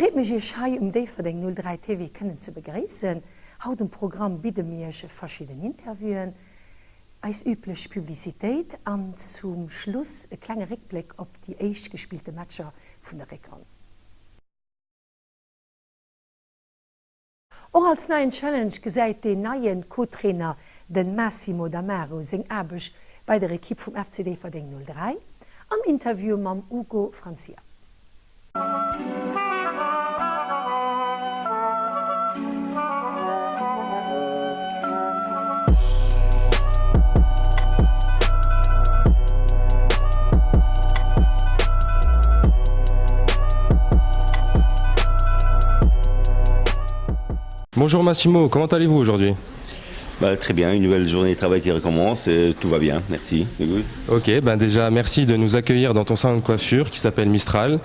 freut mich hier schei für den 03 TV können zu begrüßen. Heute im Programm bieten wir verschiedene Interviewen, als üblich Publizität und zum Schluss ein kleiner Rückblick auf die erst gespielten Matcher von der Rückrunde. Auch als neuen Challenge gesagt den neuen Co-Trainer, den Massimo D'Amaro, sein Arbeit bei der Equipe vom FCD Verding 03, am Interview mit Hugo Francia. Bonjour Massimo, comment allez-vous aujourd'hui? Très bien, une nouvelle journée de travail qui recommence, et tout va bien, merci. Ok, déjà merci de nous accueillir dans ton salon de coiffure qui s'appelle Mistral.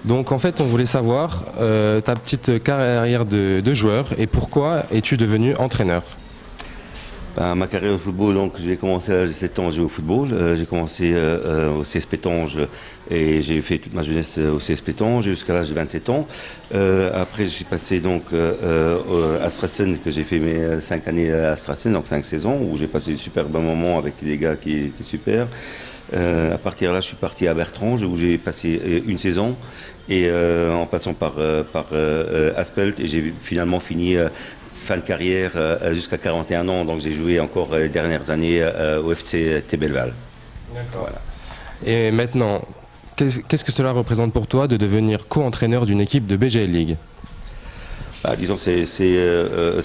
Donc en fait on voulait savoir ta petite carrière de joueur et pourquoi es-tu devenu entraîneur? Ma carrière de football, donc j'ai commencé à l'âge de 7 ans à jouer au football. J'ai commencé au CS Pétange et j'ai fait toute ma jeunesse au CS Pétange jusqu'à l'âge de 27 ans. Après je suis passé donc à Strassen, que j'ai fait mes 5 années à Strassen, donc 5 saisons, où j'ai passé de super bons moments avec des gars qui étaient super. À partir de là je suis parti à Bertrange où j'ai passé une saison et en passant par Aspelt, et j'ai finalement fini fin de carrière jusqu'à 41 ans, donc j'ai joué encore les dernières années au FC Tébelval. D'accord. Voilà. Et maintenant, qu'est-ce que cela représente pour toi de devenir co-entraîneur d'une équipe de BGL League? Disons ça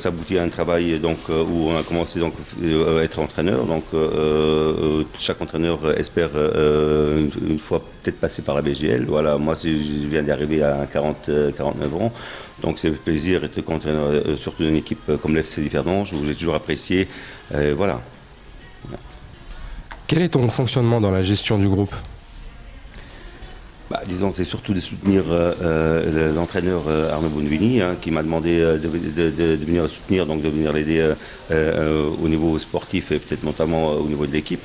aboutit à un travail donc, où on a commencé donc, à être entraîneur. Donc, chaque entraîneur espère une fois peut-être passer par la BGL. Voilà, moi je viens d'arriver à 49 ans. Donc c'est un plaisir d'être entraîneur, surtout d'une équipe comme l'FC Differdange, où j'ai toujours apprécié. Voilà. Quel est ton fonctionnement dans la gestion du groupe? Disons, c'est surtout de soutenir l'entraîneur Arnaud Bonvini, qui m'a demandé de venir le soutenir, donc de venir l'aider au niveau sportif et peut-être notamment au niveau de l'équipe.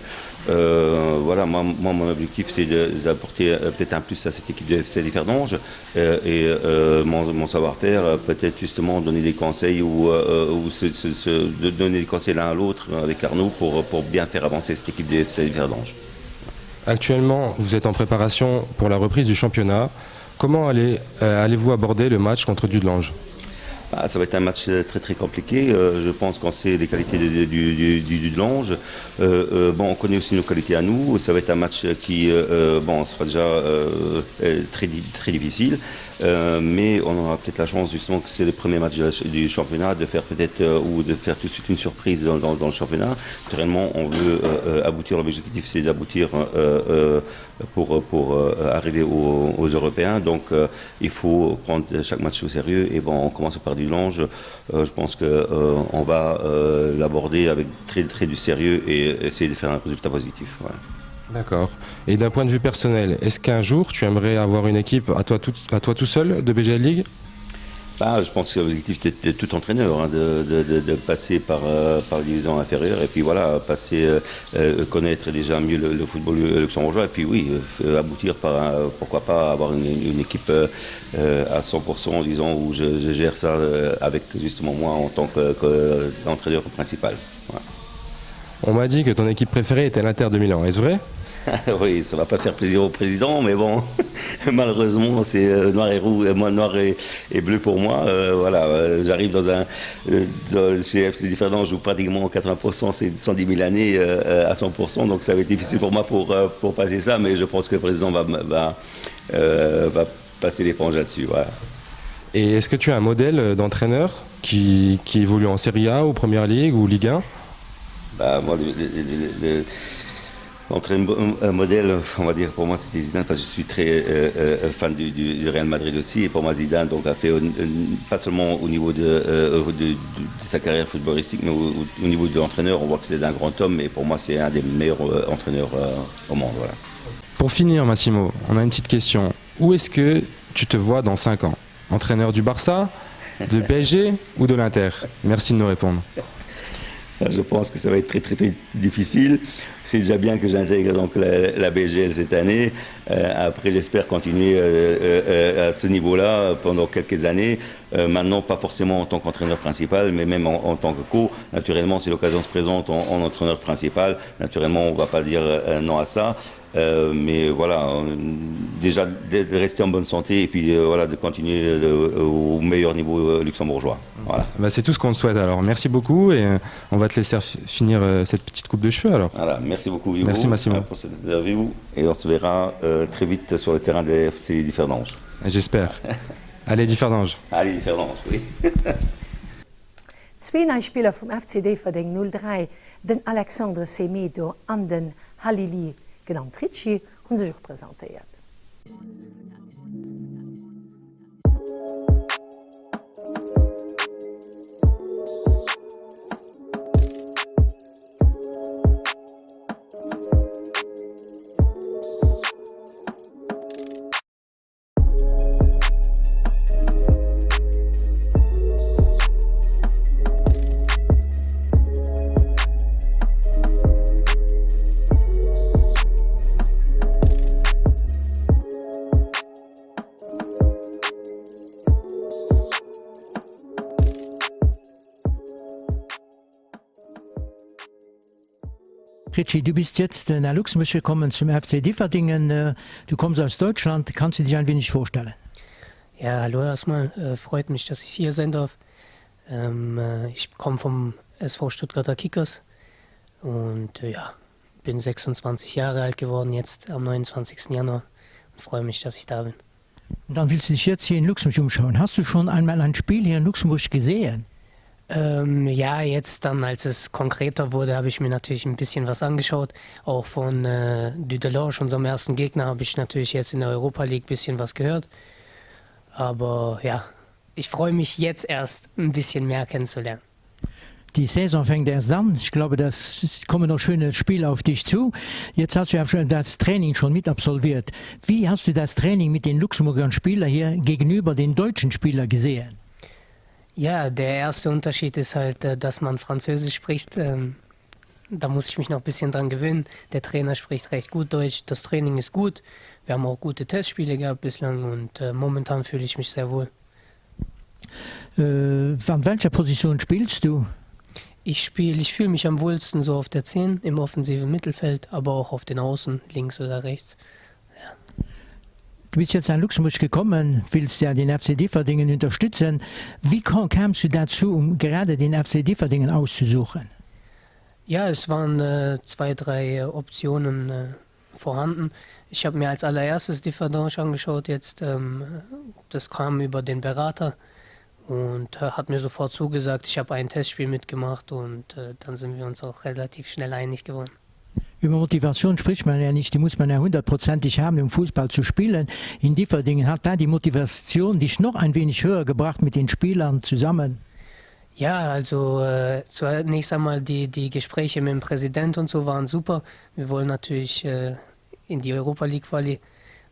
Voilà, moi, mon objectif, c'est d'apporter peut-être un plus à cette équipe de FC Differdange et mon savoir-faire, peut-être justement donner des conseils ou de donner des conseils l'un à l'autre avec Arnaud pour bien faire avancer cette équipe de FC Differdange. Actuellement, vous êtes en préparation pour la reprise du championnat. Comment allez-vous aborder le match contre Dudelange? Ça va être un match très très compliqué. Je pense qu'on sait les qualités du Dudelange. On connaît aussi nos qualités à nous. Ça va être un match qui sera déjà très difficile. Mais on aura peut-être la chance justement que c'est le premier match du championnat de faire peut-être ou de faire tout de suite une surprise dans le championnat. Naturellement, on veut aboutir. L'objectif, c'est d'aboutir pour arriver aux Européens. Donc, il faut prendre chaque match au sérieux. Et on commence par Dudelange. Je pense qu'on va l'aborder avec très du sérieux et essayer de faire un résultat positif. Voilà. D'accord. Et d'un point de vue personnel, est-ce qu'un jour tu aimerais avoir une équipe à toi tout seul de BGL League? Je pense que l'objectif de tout entraîneur, de passer par la division inférieure et puis voilà, connaître déjà mieux le football luxembourgeois et puis oui, aboutir pourquoi pas avoir une équipe à 100%, disons, où je gère ça avec justement moi en tant qu'entraîneur principal. Voilà. On m'a dit que ton équipe préférée était l'Inter de Milan, est-ce vrai? Oui, ça ne va pas faire plaisir au président, mais bon, malheureusement, c'est noir et bleu pour moi. Voilà, j'arrive chez FC Differdange où pratiquement 80% c'est 110 000 années à 100%, donc ça va être difficile pour moi pour passer ça, mais je pense que le président va passer l'éponge là-dessus. Voilà. Et est-ce que tu as un modèle d'entraîneur qui évolue en Serie A ou Première Ligue ou Ligue 1? Moi, un modèle, on va dire, pour moi c'était Zidane parce que je suis très fan du Real Madrid aussi, et pour moi Zidane donc, a fait pas seulement au niveau de sa carrière footballistique, mais au niveau de l'entraîneur, on voit que c'est un grand homme et pour moi c'est un des meilleurs entraîneurs au monde. Voilà. Pour finir Massimo, on a une petite question. Où est-ce que tu te vois dans 5 ans? Entraîneur du Barça, de PSG ou de l'Inter? Merci de nous répondre. Je pense que ça va être très, très, très difficile. C'est déjà bien que j'intègre donc la BGL cette année. Après, j'espère continuer à ce niveau-là pendant quelques années. Maintenant, pas forcément en tant qu'entraîneur principal, mais même en tant que co. Naturellement, si l'occasion se présente en entraîneur principal, naturellement, on ne va pas dire non à ça. Mais voilà, déjà de rester en bonne santé et puis voilà, de continuer au meilleur niveau luxembourgeois. Voilà. Bah, c'est tout ce qu'on te souhaite alors. Merci beaucoup et on va te laisser finir cette petite coupe de cheveux alors. Voilà, merci beaucoup Hugo. Merci Massimo pour cette interview et on se verra très vite sur le terrain des FC Differdange. J'espère. Allez Differdange. Allez Differdange, oui. Zwei Spieler vom FCD Verding 03, den Alexandre Semedo an den Halili genannt Ricci, haben sich auch präsentiert. Ricci, du bist jetzt nach Luxemburg gekommen zum FC Differdingen. Du kommst aus Deutschland. Kannst du dich ein wenig vorstellen? Ja, hallo erstmal. Freut mich, dass ich hier sein darf. Ich komme vom SV Stuttgarter Kickers und ja, bin 26 Jahre alt geworden jetzt am 29. Januar und freue mich, dass ich da bin. Und dann willst du dich jetzt hier in Luxemburg umschauen. Hast du schon einmal ein Spiel hier in Luxemburg gesehen? Ja, jetzt dann, als es konkreter wurde, habe ich mir natürlich ein bisschen was angeschaut. Auch von Dudelange, unserem ersten Gegner, habe ich natürlich jetzt in der Europa League ein bisschen was gehört. Aber ja, ich freue mich jetzt erst ein bisschen mehr kennenzulernen. Die Saison fängt erst an. Ich glaube, es kommen noch schöne Spiele auf dich zu. Jetzt hast du ja schon das Training schon mit absolviert. Wie hast du das Training mit den Luxemburger Spielern hier gegenüber den deutschen Spielern gesehen? Ja, der erste Unterschied ist halt, dass man Französisch spricht. Da muss ich mich noch ein bisschen dran gewöhnen. Der Trainer spricht recht gut Deutsch. Das Training ist gut. Wir haben auch gute Testspiele gehabt bislang und momentan fühle ich mich sehr wohl. An welcher Position spielst du? Ich fühle mich am wohlsten so auf der 10 im offensiven Mittelfeld, aber auch auf den Außen, links oder rechts. Du bist jetzt nach Luxemburg gekommen, willst ja den FC Differdingen unterstützen. Wie kamst du dazu, um gerade den FC Differdingen auszusuchen? Ja, es waren 2, 3 Optionen vorhanden. Ich habe mir als allererstes Differdange angeschaut jetzt. Das kam über den Berater und hat mir sofort zugesagt. Ich habe ein Testspiel mitgemacht und dann sind wir uns auch relativ schnell einig geworden. Über Motivation spricht man ja nicht, die muss man ja 100%ig haben, um Fußball zu spielen. In Differdingen hat da die Motivation dich noch ein wenig höher gebracht mit den Spielern zusammen. Ja, also zunächst einmal die Gespräche mit dem Präsident und so waren super. Wir wollen natürlich in die Europa League Quali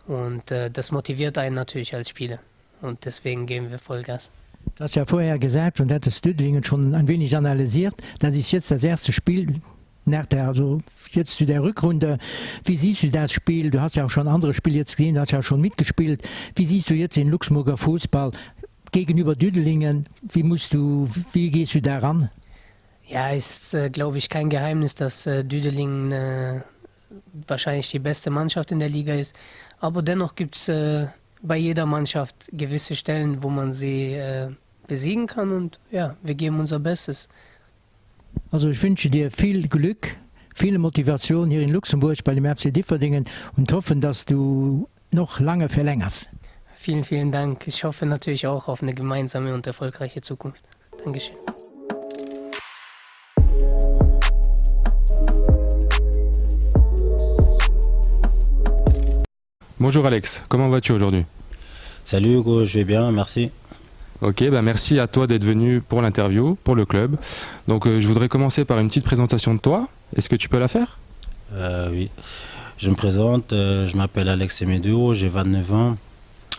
und das motiviert einen natürlich als Spieler und deswegen geben wir Vollgas. Du hast ja vorher gesagt und hattest Dödelingen schon ein wenig analysiert, das ist jetzt das erste Spiel also jetzt zu der Rückrunde. Wie siehst du das Spiel? Du hast ja auch schon andere Spiele jetzt gesehen, du hast ja schon mitgespielt. Wie siehst du jetzt den Luxemburger Fußball gegenüber Dödelingen? Wie gehst du daran? Ja, ist glaube ich kein Geheimnis, dass Dödelingen wahrscheinlich die beste Mannschaft in der Liga ist. Aber dennoch gibt es bei jeder Mannschaft gewisse Stellen, wo man sie besiegen kann und ja, wir geben unser Bestes. Also ich wünsche dir viel Glück, viele Motivation hier in Luxemburg bei dem FC Differdingen und hoffe, dass du noch lange verlängerst. Vielen, vielen Dank. Ich hoffe natürlich auch auf eine gemeinsame und erfolgreiche Zukunft. Dankeschön. Bonjour Alex, comment vas-tu aujourd'hui? Salut Hugo, je vais bien, merci. Ok, bah merci à toi d'être venu pour l'interview, pour le club. Donc je voudrais commencer par une petite présentation de toi. Est-ce que tu peux la faire? Oui, je me présente, je m'appelle Alex Semedo, j'ai 29 ans.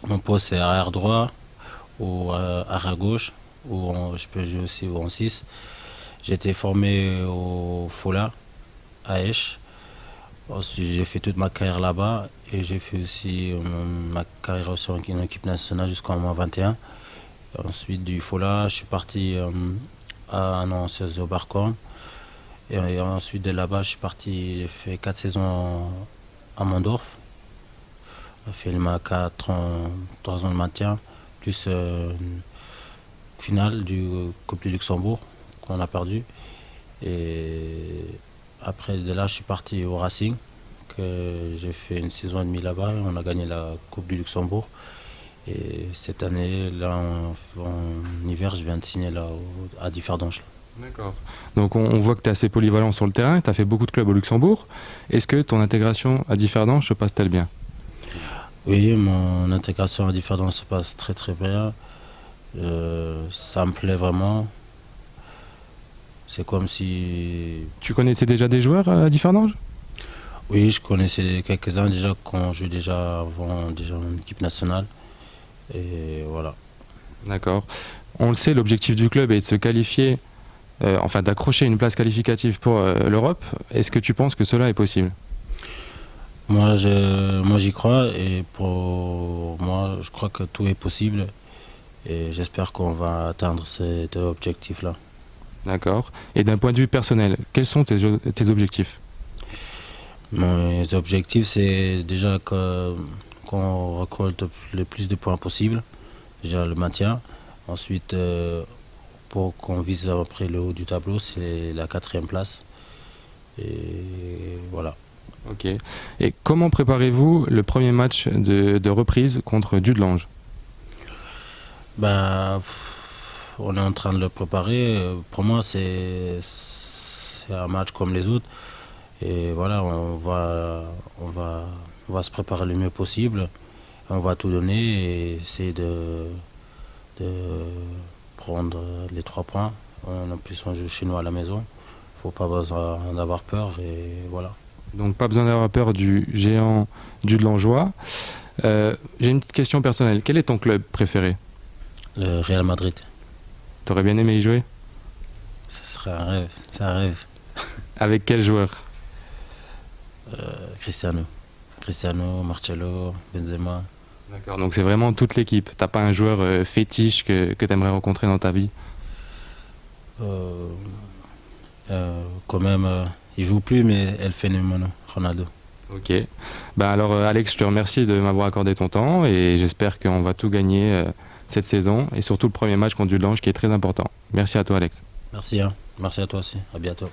Mon poste est arrière droit ou arrière gauche, ou je peux jouer aussi en 6. J'ai été formé au FOLA, à Esch. Ensuite, j'ai fait toute ma carrière là-bas et j'ai fait aussi ma carrière aussi en équipe nationale jusqu'en moins 21. Ensuite, du FOLA, je suis parti à un an au Barcom. Et ensuite, de là-bas, je suis parti, j'ai fait 4 saisons à Mondorf. J'ai fait le 3 ans de maintien, plus une finale du Coupe du Luxembourg qu'on a perdu. Et après de là, je suis parti au Racing, que j'ai fait une saison et demie là-bas. On a gagné la Coupe du Luxembourg. Et cette année, là, en hiver, je viens de signer là, à Differdange. D'accord. Donc on voit que tu es assez polyvalent sur le terrain, tu as fait beaucoup de clubs au Luxembourg. Est-ce que ton intégration à Differdange se passe-t-elle bien? Oui, mon intégration à Differdange se passe très très bien. Ça me plaît vraiment. C'est comme si... Tu connaissais déjà des joueurs à Differdange? Oui, je connaissais quelques-uns déjà quand je jouais déjà avant déjà en équipe nationale. Et voilà. D'accord. On le sait, l'objectif du club est de se qualifier, enfin d'accrocher une place qualificative pour l'Europe. Est-ce que tu penses que cela est possible? Moi, j'y crois et pour moi, je crois que tout est possible. Et j'espère qu'on va atteindre cet objectif-là. D'accord. Et d'un point de vue personnel, quels sont tes objectifs? Mes objectifs, c'est déjà qu'on récolte le plus de points possible. Déjà le maintien. Ensuite, pour qu'on vise après le haut du tableau, c'est la 4e place. Et voilà. Ok. Et comment préparez-vous le premier match de reprise contre Dudelange? On est en train de le préparer. Pour moi, c'est un match comme les autres. Et voilà, on va se préparer le mieux possible. On va tout donner et essayer de prendre les 3 points. En plus, on joue chez nous à la maison. Il ne faut pas besoin d'avoir peur et voilà. Donc pas besoin d'avoir peur du géant Dudelangeois. J'ai une petite question personnelle. Quel est ton club préféré? Le Real Madrid. T'aurais bien aimé y jouer? Ce serait un rêve, c'est un rêve. Avec quel joueur? Cristiano, Marcelo, Benzema. D'accord, donc c'est vraiment toute l'équipe. T'as pas un joueur fétiche que tu aimerais rencontrer dans ta vie? Quand même, il joue plus, mais El Fenomeno, Ronaldo. Ok. Alors Alex, je te remercie de m'avoir accordé ton temps et j'espère qu'on va tout gagner cette saison et surtout le premier match contre Dudelange qui est très important. Merci à toi Alex. Merci, merci à toi aussi. À bientôt.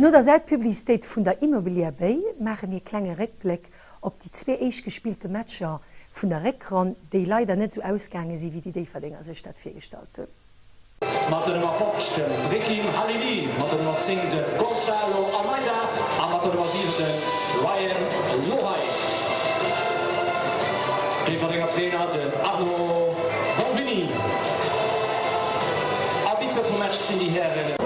No der Seitpublizitéit vun der Immobilierbei mache mir klenge Reckblick op die 2 eich gespielte Matscher vun der Reckran, déi leider net so ausgange si wie die Déiverdinger se Stadt firstalt. Mat Nummer 15 Rikim Halili, mat Nummer 10 Gonzalo Almeida, a mat Nummer 7 Ryan Lohai. Déiverdinger Trainer den Arno Bonvini. Arbitre vom Match sinn die Herren.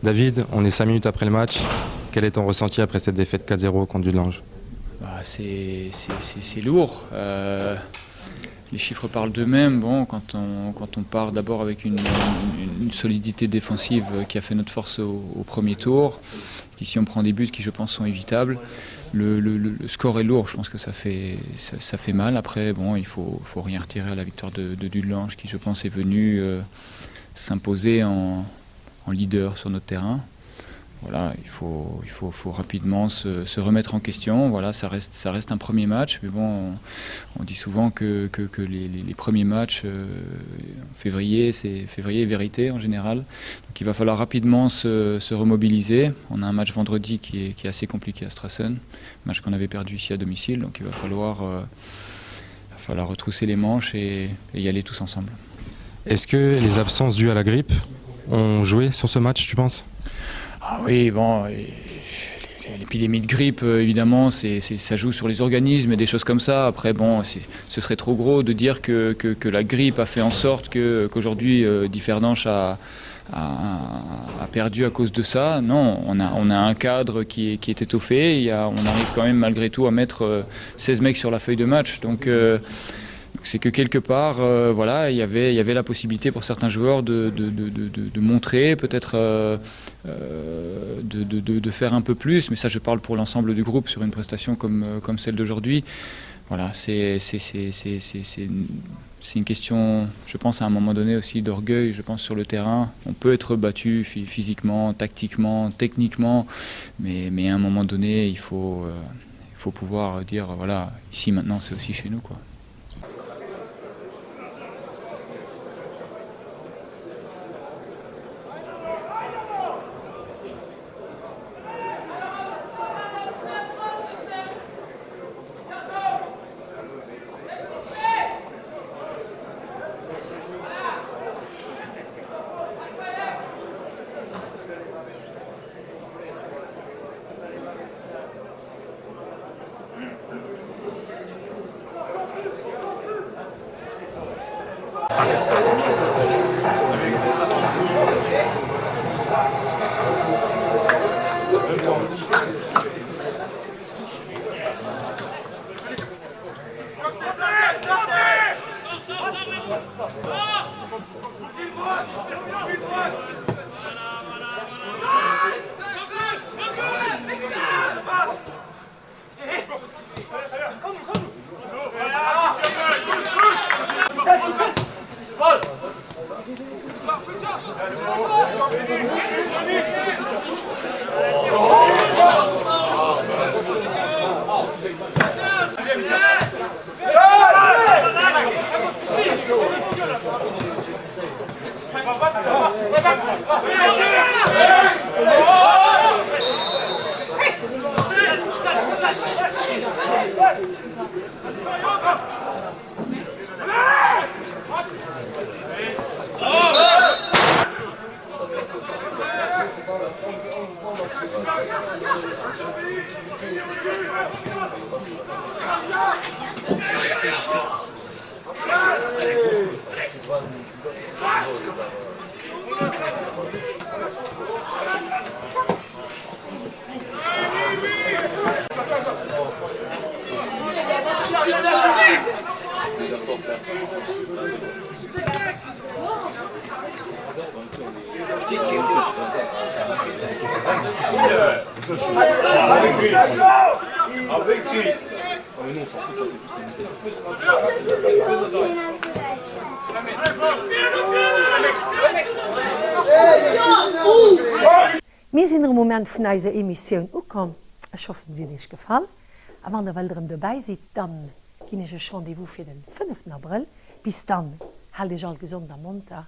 David, on est 5 minutes après le match. Quel est ton ressenti après cette défaite 4-0 contre Dudelange? C'est lourd. Les chiffres parlent d'eux-mêmes. Bon, quand on part d'abord avec une solidité défensive qui a fait notre force au premier tour, ici on prend des buts qui je pense sont évitables. Le score est lourd, je pense que ça fait mal. Après, bon, il faut rien retirer à la victoire de Dudelange qui je pense est venu s'imposer en leader sur notre terrain. Voilà, il faut rapidement se remettre en question. Voilà, ça reste un premier match, mais bon, on dit souvent que les premiers matchs en février, c'est février vérité en général. Donc il va falloir rapidement se remobiliser. On a un match vendredi qui est assez compliqué à Strassen, match qu'on avait perdu ici à domicile, donc il va falloir retrousser les manches et y aller tous ensemble. Est-ce que les absences dues à la grippe ont joué sur ce match, tu penses? Ah oui, bon, l'épidémie de grippe, évidemment, ça joue sur les organismes et des choses comme ça. Après, bon, ce serait trop gros de dire que la grippe a fait en sorte qu'aujourd'hui, Differdange a perdu à cause de ça. Non, on a un cadre qui est étoffé. On arrive quand même malgré tout à mettre 16 mecs sur la feuille de match. Donc c'est que quelque part, voilà, il y avait la possibilité pour certains joueurs de montrer, peut-être de faire un peu plus, mais ça je parle pour l'ensemble du groupe sur une prestation comme celle d'aujourd'hui. Voilà, c'est une question, je pense à un moment donné aussi d'orgueil, je pense sur le terrain. On peut être battu physiquement, tactiquement, techniquement, mais à un moment donné, il faut pouvoir dire, voilà, ici maintenant c'est aussi chez nous, quoi. Wir sind im Moment von unserer Emission angekommen. Ich hoffe, es hat euch gefallen. Aber wenn ihr dabei seid, dann gibt es ein Rendezvous für den 5. April. Bis dann, halte ich alle gesund am Montag.